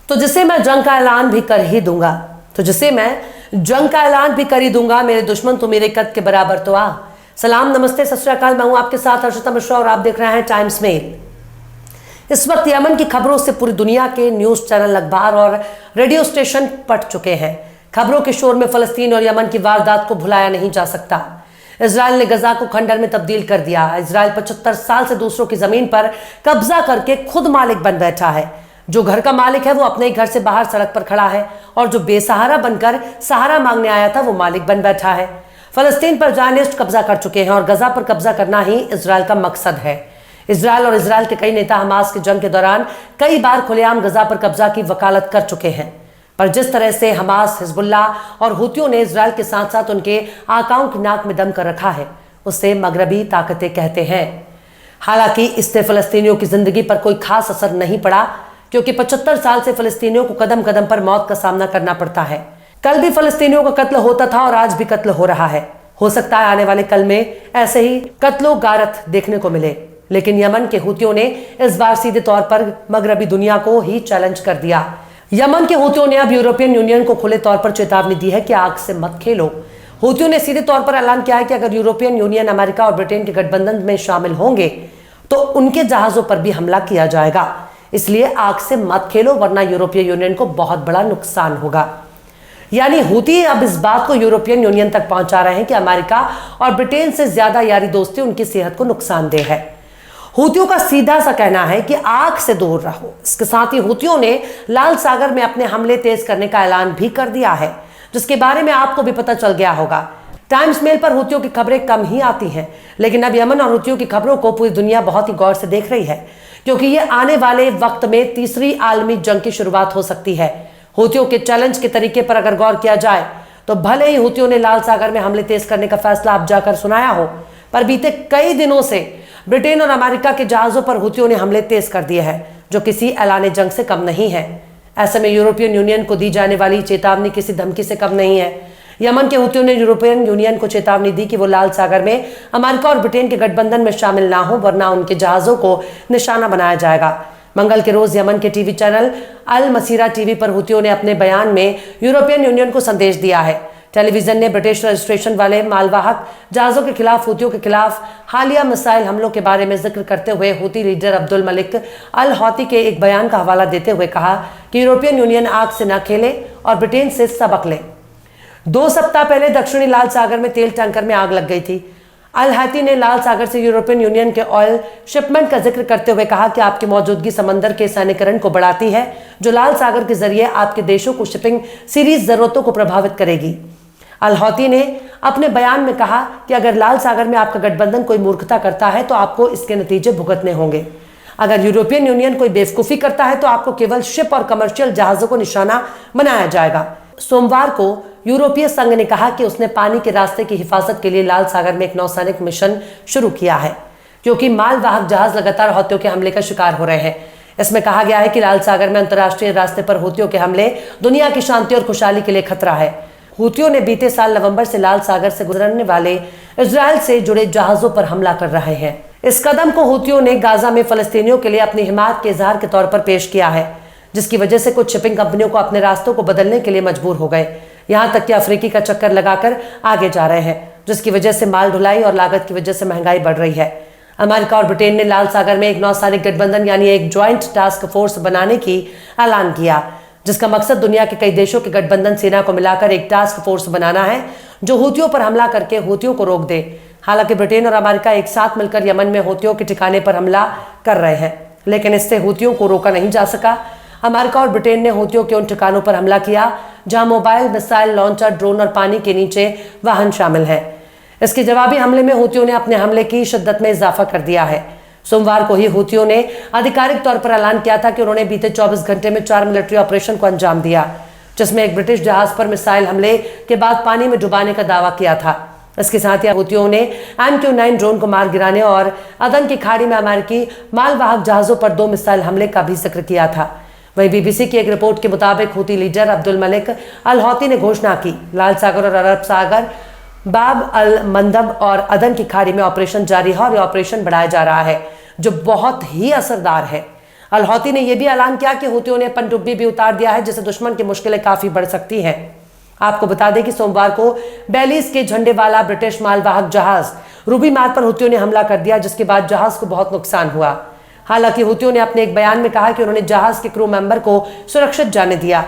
तो जिसे मैं जंग का ऐलान भी कर ही दूंगा, मेरे दुश्मन तो मेरे कद के बराबर तो आ। सलाम, नमस्ते, सत श्री अकाल। मैं हूं आपके साथ हर्षिता मिश्रा और आप देख रहे हैं टाइम्स मेल। इस वक्त यमन की खबरों से पूरी दुनिया के न्यूज चैनल, अखबार और रेडियो स्टेशन पट चुके हैं। खबरों के शोर में फलस्तीन और यमन की वारदात को भुलाया नहीं जा सकता। इजराइल ने गजा को खंडर में तब्दील कर दिया। इजराइल 75 साल से दूसरों की जमीन पर कब्जा करके खुद मालिक बन बैठा है। जो घर का मालिक है वो अपने ही घर से बाहर सड़क पर खड़ा है, और जो बेसहारा बनकर सहारा मांगने आया था वो मालिक बन बैठा है। फलस्तीन पर जायनिस्ट कब्जा कर चुके हैं और गजा पर कब्जा करना ही इजराइल का मकसद है। इजराइल और इजराइल के कई नेता हमास की जंग के दौरान कई बार खुलेआम गजा पर कब्जा की वकालत कर चुके हैं, पर जिस तरह से हमास, हिजबुल्लाह और हुतियों ने इजराइल के साथ साथ उनके आकाओं की नाक में दम कर रखा है, उसे मगरबी ताकतें कहते हैं। हालांकि इससे फलस्तीनियों की जिंदगी पर कोई खास असर नहीं पड़ा, क्योंकि 75 साल से फलस्तीनियों को कदम कदम पर मौत का सामना करना पड़ता है। कल भी फलस्तीनियों का कत्ल होता था और आज भी कत्ल हो रहा है। हो सकता है आने वाले कल में ऐसे ही कत्लो गारत देखने को मिले, लेकिन यमन के हुतियों ने इस बार सीधे तौर पर मगरबी दुनिया को ही चैलेंज कर दिया। यमन के हुतियों ने अब यूरोपियन यूनियन को खुले तौर पर चेतावनी दी है कि आग से मत खेलो। हुतियों ने सीधे तौर पर ऐलान किया है कि अगर यूरोपियन यूनियन अमेरिका और ब्रिटेन के गठबंधन में शामिल होंगे तो उनके जहाजों पर भी हमला किया जाएगा। इसलिए आग से मत खेलो, वरना यूरोपीय यूनियन को बहुत बड़ा नुकसान होगा। यानी हुती अब इस बात को यूरोपियन यूनियन तक पहुंचा रहे हैं कि अमेरिका और ब्रिटेन से ज्यादा यारी दोस्ती उनकी सेहत को नुकसानदेह है। हुतियों का सीधा सा कहना है कि आग से दूर रहो। इसके साथ ही हुतियों ने लाल सागर में अपने हमले तेज करने का ऐलान भी कर दिया है, जिसके बारे में आपको भी पता चल गया होगा। टाइम्स मेल पर हुतियों की खबरें कम ही आती हैं, लेकिन अब यमन और हुतियों की खबरों को पूरी दुनिया बहुत ही गौर से देख रही है, क्योंकि ये आने वाले वक्त में तीसरी आलमी जंग की शुरुआत हो सकती है। हुतियों के चैलेंज के तरीके पर अगर गौर किया जाए तो भले ही हुतियों ने लाल सागर में हमले तेज करने का फैसला अब जाकर सुनाया हो, पर बीते कई दिनों से ब्रिटेन और अमेरिका के जहाजों पर हुतियों ने हमले तेज कर दिए हैं, जो किसी ऐलाने जंग से कम नहीं है। ऐसे में यूरोपियन यूनियन को दी जाने वाली चेतावनी किसी धमकी से कम नहीं है। यमन के हुतियों ने यूरोपियन यूनियन को चेतावनी दी कि वो लाल सागर में अमेरिका और ब्रिटेन के गठबंधन में शामिल ना हो, वरना उनके जहाजों को निशाना बनाया जाएगा। मंगल के रोज यमन के टीवी चैनल अल मसीरा टीवी पर हुतियों ने अपने बयान में यूरोपियन यूनियन को संदेश दिया है। टेलीविजन ने ब्रिटिश रजिस्ट्रेशन वाले मालवाहक जहाजों के खिलाफ हुतियों के खिलाफ हालिया मिसाइल हमलों के बारे में जिक्र करते हुए हुती लीडर अब्दुल मलिक अल हौती के एक बयान का हवाला देते हुए कहा कि यूरोपियन यूनियन आग से न खेले और ब्रिटेन से सबक ले। 2 सप्ताह पहले दक्षिणी लाल सागर में तेल टैंकर में आग लग गई थी। अल हौती ने लाल सागर से यूरोपियन यूनियन के ऑयल शिपमेंट का जिक्र करते हुए कहा कि आपकी मौजूदगी समंदर के सैनिकरण को बढ़ाती है, जो लाल सागर के जरिए आपके देशों को शिपिंग सीरीज जरूरतों को प्रभावित करेगी। अल हौती ने अपने बयान में कहा कि अगर लाल सागर में आपका गठबंधन कोई मूर्खता करता है तो आपको इसके नतीजे भुगतने होंगे। अगर यूरोपियन यूनियन कोई बेवकूफ़ी करता है तो आपको केवल शिप और कमर्शियल जहाज़ों को निशाना बनाया जाएगा। सोमवार को यूरोपीय संघ ने कहा कि उसने पानी के रास्ते की हिफाजत के लिए लाल सागर में एक नौसैनिक मिशन शुरू किया है, क्योंकि मालवाहक जहाज लगातार हुतियों के हमले का शिकार हो रहे हैं। इसमें कहा गया है कि लाल सागर में अंतर्राष्ट्रीय रास्ते पर हुतियों के हमले दुनिया की शांति और खुशहाली के लिए खतरा है। हुतियों ने बीते साल नवंबर से लाल सागर से गुजरने वाले इजराइल से जुड़े जहाजों पर हमला कर रहे हैं। इस कदम को हुतियों ने गाजा में फलस्तीनियों के लिए अपनी हिमायत के इजहार के तौर पर पेश किया है, जिसकी वजह से कुछ शिपिंग कंपनियों को अपने रास्तों को बदलने के लिए मजबूर हो गए। यहां तक कि अफ्रीकी का चक्कर लगाकर आगे जा रहे हैं, जिसकी वजह से माल ढुलाई और लागत की वजह से महंगाई बढ़ रही है। अमेरिका और ब्रिटेन ने लाल सागर में एक नौसैनिक गठबंधन यानी एक ज्वाइंट टास्क फोर्स बनाने की ऐलान किया, जिसका मकसद दुनिया के कई देशों के गठबंधन सेना को मिलाकर एक टास्क फोर्स बनाना है, जो हुतियों पर हमला करके हुतियों को रोक दे। हालांकि ब्रिटेन और अमेरिका एक साथ मिलकर यमन में हुतियों के ठिकाने पर हमला कर रहे हैं, लेकिन इससे हुतियों को रोका नहीं जा सका। अमेरिका और ब्रिटेन ने हुतियों के उन ठिकानों पर हमला किया जहां मोबाइल, मिसाइल लॉन्चर, ड्रोन और पानी के नीचे वाहन शामिल हैं। इसके जवाबी हमले में हुतियों ने अपने हमले की शिद्दत में इजाफा कर दिया है। सोमवार को ही हुतियों ने आधिकारिक तौर पर ऐलान किया था कि उन्होंने बीते 24 घंटे में 4 मिलिट्री ऑपरेशन को अंजाम दिया, जिसमें एक ब्रिटिश जहाज पर मिसाइल हमले के बाद पानी में डुबाने का दावा किया था। इसके साथ ही हुतियों ने MQ-9 ड्रोन को मार गिराने और अदन की खाड़ी में अमेरिकी मालवाहक जहाजों पर 2 मिसाइल हमले का भी जिक्र किया था। वहीं BBC की एक रिपोर्ट के मुताबिक हुती लीडर अब्दुल मलिक अल हौती ने घोषणा की लाल सागर और अरब सागर, बाब अल मंदब और अदन की खाड़ी में ऑपरेशन जारी है और यह ऑपरेशन बढ़ाया जा रहा है, जो बहुत ही असरदार है। अल हौती ने यह भी ऐलान किया कि हूतियों ने पनडुब्बी भी उतार दिया है, जिससे दुश्मन की मुश्किलें काफी बढ़ सकती हैं। आपको बता दें कि सोमवार को बेलीज के झंडे वाला ब्रिटिश मालवाहक जहाज रूबी मार्ग पर हूतियों ने हमला कर दिया, जिसके बाद जहाज को बहुत नुकसान हुआ। हालांकि हूतियों ने अपने एक बयान में कहा कि उन्होंने जहाज के क्रू मेंबर को सुरक्षित जाने दिया।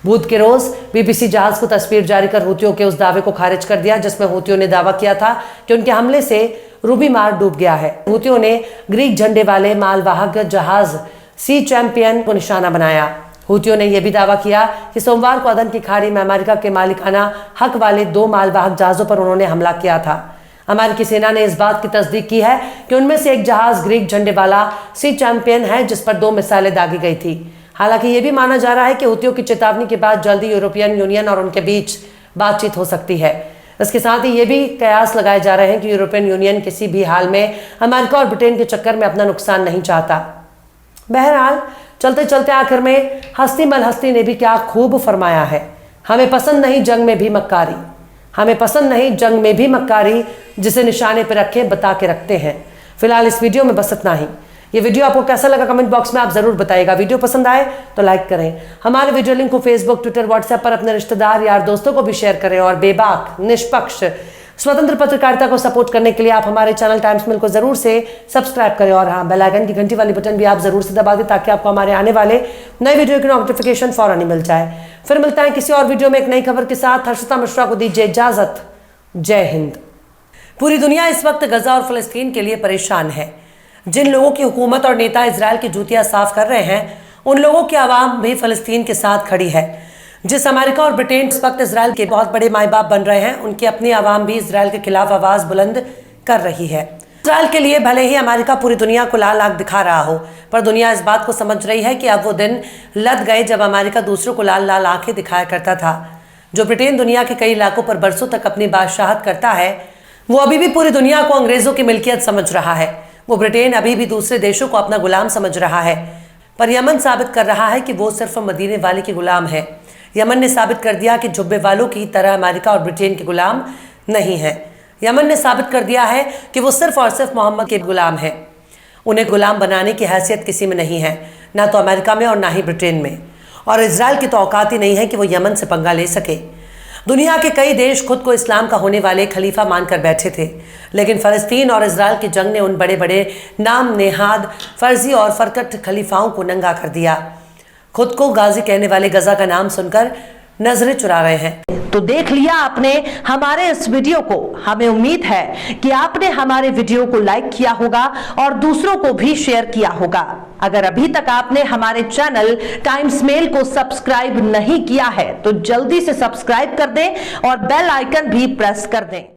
बुध के रोज बीबीसी जहाज को तस्वीर जारी कर हूतियों के उस दावे को खारिज कर दिया, जिसमें हूतियों ने दावा किया था कि उनके हमले से रूबी मार्ग डूब गया है। हूतियों ने ग्रीक झंडे वाले मालवाहक जहाज सी चैंपियन को निशाना बनाया। हूतियों ने यह भी दावा किया कि सोमवार को अदन की खाड़ी में अमेरिका के मालिकाना हक वाले 2 मालवाहक जहाजों पर उन्होंने हमला किया था। अमेरिकी सेना ने इस बात की तस्दीक की है कि उनमें से एक जहाज ग्रीक झंडे वाला सी चैंपियन है, जिस पर 2 मिसाइलें दागी गई थी। हालांकि यह भी माना जा रहा है कि हूतियों की चेतावनी के बाद जल्दी यूरोपियन यूनियन और उनके बीच बातचीत हो सकती है। इसके साथ ही ये भी कयास लगाए जा रहे हैं कि यूरोपियन यूनियन किसी भी हाल में अमेरिका और ब्रिटेन के चक्कर में अपना नुकसान नहीं चाहता। बहरहाल चलते चलते आखिर में हस्ती मल हस्ती ने भी क्या खूब फरमाया है, हमें पसंद नहीं जंग में भी मक्कारी, हमें पसंद नहीं जंग में भी मक्कारी, जिसे निशाने पर रखे बता के रखते हैं। फिलहाल इस वीडियो में बस इतना ही। ये वीडियो आपको कैसा लगा कमेंट बॉक्स में आप जरूर बताइएगा। वीडियो पसंद आए तो लाइक करें। हमारे वीडियो लिंक को फेसबुक, ट्विटर, व्हाट्सएप पर अपने रिश्तेदार यार दोस्तों को भी शेयर करें और बेबाक, निष्पक्ष, स्वतंत्र पत्रकारिता को सपोर्ट करने के लिए आप हमारे चैनल टाइम्स मेल को जरूर से सब्सक्राइब करें और हाँ, बेल आइकन की घंटी वाली बटन भी आप जरूर से दबा दें ताकि आपको हमारे आने वाले नए वीडियो की नोटिफिकेशन फौरन ही मिल जाए। फिर मिलता है किसी और वीडियो में एक नई खबर के साथ। हर्षिता मिश्रा को दीजिए इजाजत। जय हिंद। पूरी दुनिया इस वक्त गजा और फिलिस्तीन के लिए परेशान है। जिन लोगों की हुकूमत और नेता इजराइल की जूतियां साफ कर रहे हैं, उन लोगों की आवाम भी फिलिस्तीन के साथ खड़ी है। जिस अमेरिका और ब्रिटेन इस वक्त इजराइल के बहुत बड़े माई बाप बन रहे हैं, उनकी अपनी आवाम भी इजराइल के खिलाफ आवाज बुलंद कर रही है। इजराइल के लिए भले ही अमेरिका पूरी दुनिया को लाल आंख दिखा रहा हो, पर दुनिया इस बात को समझ रही है कि अब वो दिन लद गए जब अमेरिका दूसरों को लाल लाल आंखें दिखाया करता था। जो ब्रिटेन दुनिया के कई इलाकों पर बरसों तक अपनी बादशाहत करता है, वो अभी भी पूरी दुनिया को अंग्रेजों की मिल्कियत समझ रहा है। वो ब्रिटेन अभी भी दूसरे देशों को अपना गुलाम समझ रहा है, पर यमन साबित कर रहा है कि वो सिर्फ मदीने वाले के गुलाम है। यमन ने साबित कर दिया कि जुब्बे वालों की तरह अमेरिका और ब्रिटेन के गुलाम नहीं है। यमन ने साबित कर दिया है कि वो सिर्फ और सिर्फ मोहम्मद के गुलाम है। उन्हें गुलाम बनाने की हैसियत किसी में नहीं है, ना तो अमेरिका में और ना ही ब्रिटेन में। और इजराइल की तो औकात ही नहीं है कि वो यमन से पंगा ले सके। दुनिया के कई देश खुद को इस्लाम का होने वाले खलीफा मानकर बैठे थे, लेकिन फ़लस्तीन और इजराइल की जंग ने उन बड़े बड़े नाम नेहाद फर्जी और फरकट खलीफाओं को नंगा कर दिया। खुद को गाजी कहने वाले गजा का नाम सुनकर नजरें चुरा रहे हैं। तो देख लिया आपने हमारे इस वीडियो को। हमें उम्मीद है कि आपने हमारे वीडियो को लाइक किया होगा और दूसरों को भी शेयर किया होगा। अगर अभी तक आपने हमारे चैनल टाइम्स मेल को सब्सक्राइब नहीं किया है तो जल्दी से सब्सक्राइब कर दें और बेल आइकन भी प्रेस कर दें।